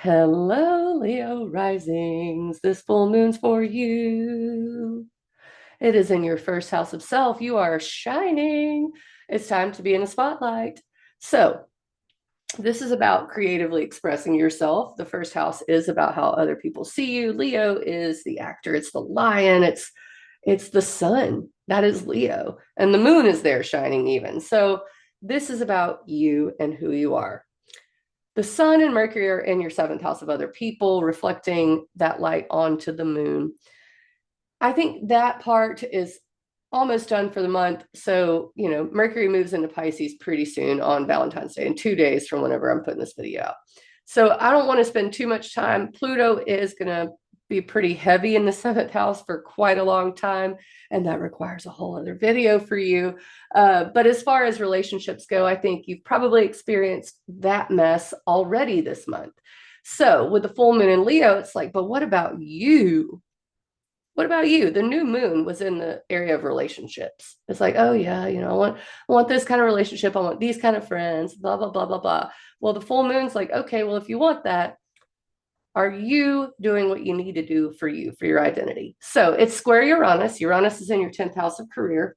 Hello, Leo risings. This full moon's for you. It is in your first house of self. You are shining. It's time to be in the spotlight. So, this is about creatively expressing yourself. The first house is about how other people see you. Leo is the actor, it's the lion, it's the sun. That is Leo. And the moon is there shining even. So, this is about you and who you are. The sun and Mercury are in your seventh house of other people, reflecting that light onto the moon. I think that part is almost done for the month. So, Mercury moves into Pisces pretty soon on Valentine's Day in 2 days from whenever I'm putting this video out. So, I don't want to spend too much time. Pluto is going to be pretty heavy in the seventh house for quite a long time. And that requires a whole other video for you. But as far as relationships go, I think you've probably experienced that mess already this month. So, with the full moon in Leo, it's like, but what about you? What about you? The new moon was in the area of relationships. It's like, oh yeah, I want this kind of relationship. I want these kind of friends, blah, blah, blah, blah, blah. Well, the full moon's like, okay, well, if you want that, are you doing what you need to do for you, for your identity? So it's square Uranus. Uranus is in your 10th house of career.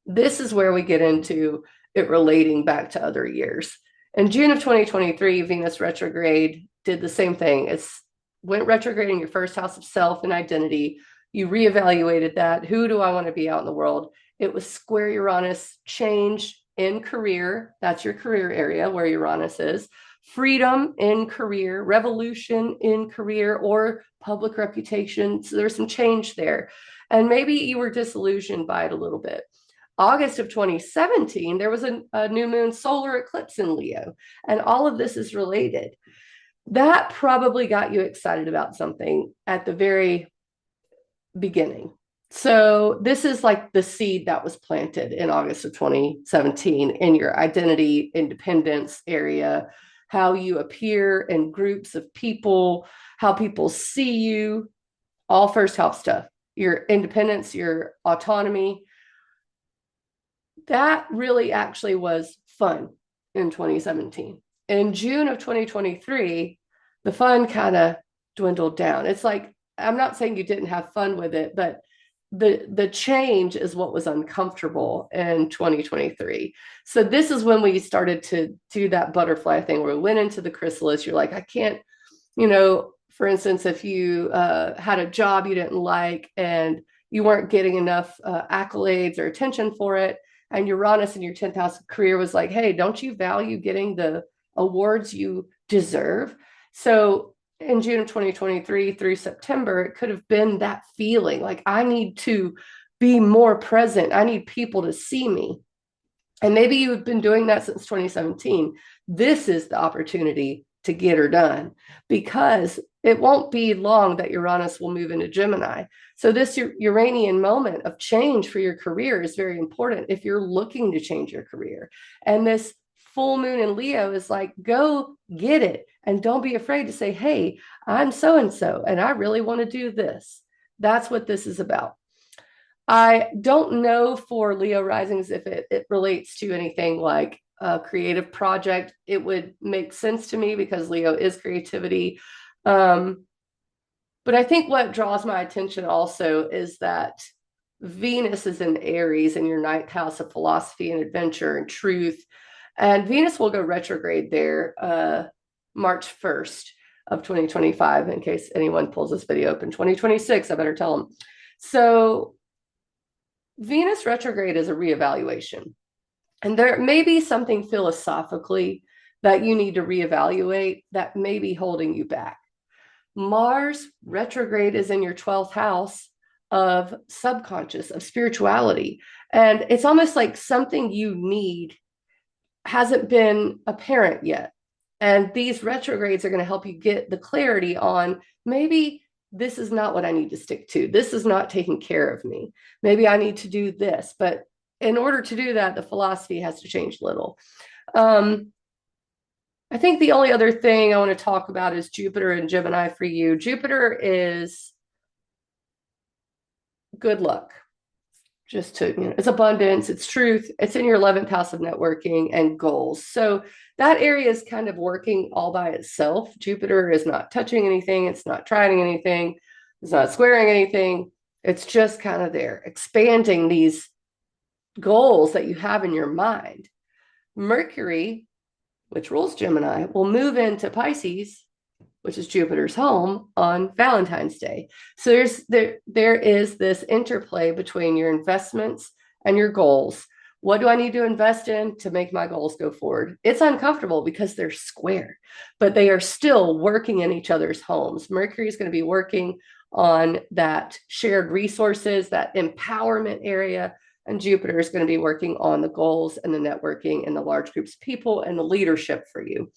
This is where we get into it relating back to other years. In June of 2023, Venus retrograde did the same thing. It's went retrograde in your first house of self and identity. You reevaluated that. Who do I want to be out in the world? It was square Uranus, change in career. That's your career area where Uranus is. Freedom in career, revolution in career, or public reputation. So there's some change there. And maybe you were disillusioned by it a little bit. August of 2017, there was a new moon solar eclipse in Leo, and all of this is related. That probably got you excited about something at the very beginning. So, this is like the seed that was planted in August of 2017 in your identity independence area, how you appear in groups of people, how people see you, all first house stuff, your independence, your autonomy. That really actually was fun in 2017. In June of 2023, the fun kind of dwindled down. It's like, I'm not saying you didn't have fun with it, but the change is what was uncomfortable in 2023. So this is when we started to do that butterfly thing where we went into the chrysalis. You're like, I can't, for instance, if you had a job you didn't like and you weren't getting enough accolades or attention for it, and Uranus in your 10th house of career was like, hey, don't you value getting the awards you deserve? So in June of 2023 through September, it could have been that feeling like I need to be more present. I need people to see me. And maybe you've been doing that since 2017. This is the opportunity to get her done because it won't be long that Uranus will move into Gemini. So this Uranian moment of change for your career is very important if you're looking to change your career. And this full moon in Leo is like, go get it. And don't be afraid to say, hey, I'm so-and-so, and I really want to do this. That's what this is about. I don't know for Leo risings if it relates to anything like a creative project. It would make sense to me because Leo is creativity. But I think what draws my attention also is that Venus is in Aries in your ninth house of philosophy and adventure and truth. And Venus will go retrograde there March 1st of 2025, in case anyone pulls this video up in 2026, I better tell them. So Venus retrograde is a reevaluation. And there may be something philosophically that you need to reevaluate that may be holding you back. Mars retrograde is in your 12th house of subconscious, of spirituality. And it's almost like something you need hasn't been apparent yet. And these retrogrades are going to help you get the clarity on maybe this is not what I need to stick to. This is not taking care of me. Maybe I need to do this. But in order to do that, the philosophy has to change a little. I think the only other thing I want to talk about is Jupiter and Gemini for you. Jupiter is good luck. Just to, it's abundance, it's truth, it's in your 11th house of networking and goals. So that area is kind of working all by itself. Jupiter is not touching anything, it's not trining anything, it's not squaring anything. It's just kind of there, expanding these goals that you have in your mind. Mercury, which rules Gemini, will move into Pisces, which is Jupiter's home, on Valentine's Day. So there is this interplay between your investments and your goals. What do I need to invest in to make my goals go forward? It's uncomfortable because they're square, but they are still working in each other's homes. Mercury is going to be working on that shared resources, that empowerment area, and Jupiter is going to be working on the goals and the networking and the large groups of people and the leadership for you.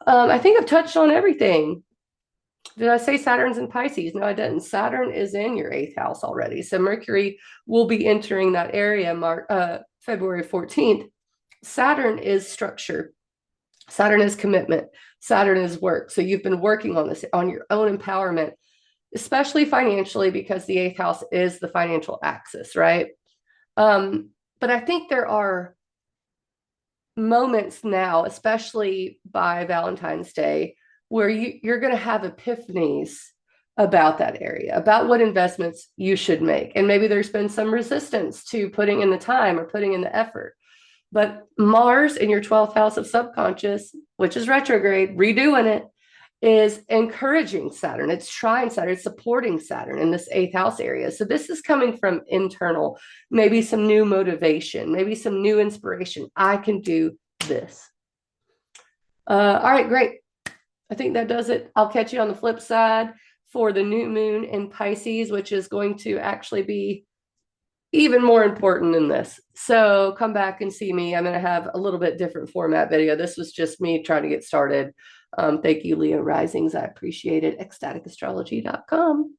I think I've touched on everything. Did I say Saturn's in Pisces? No, I didn't. Saturn is in your eighth house already. So Mercury will be entering that area February 14th. Saturn is structure. Saturn is commitment. Saturn is work. So you've been working on this, on your own empowerment, especially financially, because the eighth house is the financial axis, right? But I think there are moments now, especially by Valentine's Day, where you're going to have epiphanies about that area, about what investments you should make. And maybe there's been some resistance to putting in the time or putting in the effort. But Mars in your 12th house of subconscious, which is retrograde, redoing it, is encouraging Saturn. It's trying Saturn, it's supporting Saturn in this eighth house area. So this is coming from internal, maybe some new motivation, maybe some new inspiration. I can do this. All right, great. I think that does it. I'll catch you on the flip side for the new moon in Pisces, which is going to actually be even more important than this. So come back and see me. I'm going to have a little bit different format video. This was just me trying to get started. Thank you, Leo Risings. I appreciate it. ecstaticastrology.com.